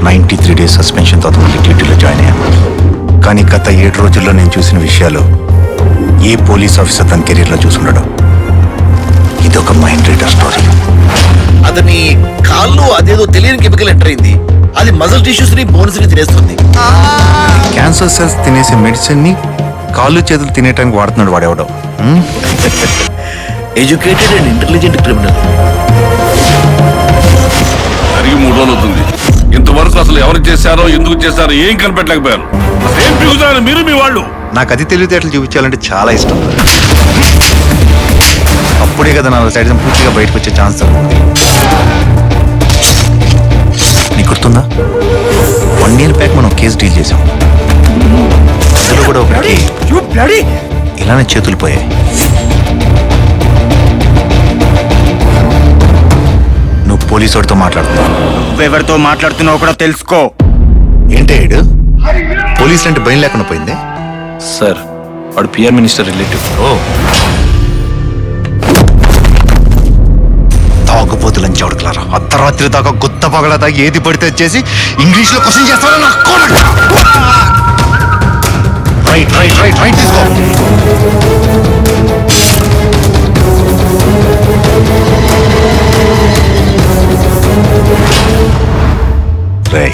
93 days సస్పెన్షన్తో అతనికి డ్యూటీలో join అయ్యాను. కానీ గత 7 రోజుల్లో నేను చూసిన విషయాలు ఏ పోలీస్ ఆఫీసర్ తన కెరీర్లో చూసుండడు. ఇది ఒక మైండ్ రీడర్ స్టోరీ. అతని కాళ్ళు అదేదో తెలియని కెమికల్ ఎంటర్ అయింది. అది మజిల్ టిష్యూస్ ని బోన్స్ ని తినేస్తుంది. క్యాన్సర్ సెల్స్ తినేసే మెడిసిన్ ని కాళ్ళు చేతులు తినేయడానికి వాడుతున్నాడు వాడేవాడు. Educated and intelligent criminal. జరిగి 3 రోజులు అవుతుంది. ఇంతవరకు అసలు ఎవరు చేశారో ఎందుకు చేశారో ఏం కనిపెట్టలేకపోయారు. ఏం పిగుతారు మీరు మీ వాళ్ళు? నాకు అది తెలివితేటలు చూపించాలంటే చాలా ఇష్టం. అప్పుడే కదా నా సైడ్ పూర్తిగా బయటకు వచ్చే ఛాన్స్ ఉంది. నీకు గుర్తుందా 1 year బ్యాక్ మనం కేసు డీల్ చేసాం. అందులో కూడా ఒకటి ఇలానే చేతులు పోయాయి. నువ్వు పోలీసు వాడితో మాట్లాడుతున్నావు. నువ్వెవరితో మాట్లాడుతున్నావు కూడా తెలుసుకో. ఏంటి ఏడు పోలీసులు అంటే భయం లేకుండా పోయింది. సార్ వాడు పిఆర్ మినిస్టర్ రిలేటివ్. ఓ తాగుపోతులని చౌడకలారా అర్ధరాత్రి దాకా గుత్త పగల దాకా ఏది పడితే చేసి ఇంగ్లీష్ లో క్వశ్చన్ చేస్తారా? రైట్ రైట్ రైట్ రైట్ తీసుకో. రే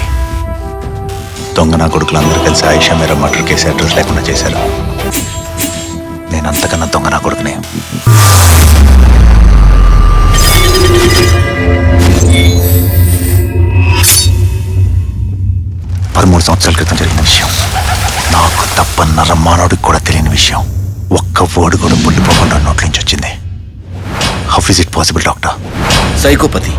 దొంగ నా కొడుకులు అందరూ కలిసి ఆయిషా మేర మర్డర్ కేసు అడ్రస్ లేకుండా చేశారు. నేను అంతకన్నా దొంగ నా కొడుకునే. 13 సంవత్సరాల క్రితం జరిగిన విషయం. నాకు తప్ప నరమానవుడికి కూడా తెలియని విషయం. ఒక్క వర్డ్ కూడా పుల్లిపోకుండా నోట్ల నుంచి వచ్చింది. How is it possible doctor? Psychopathy.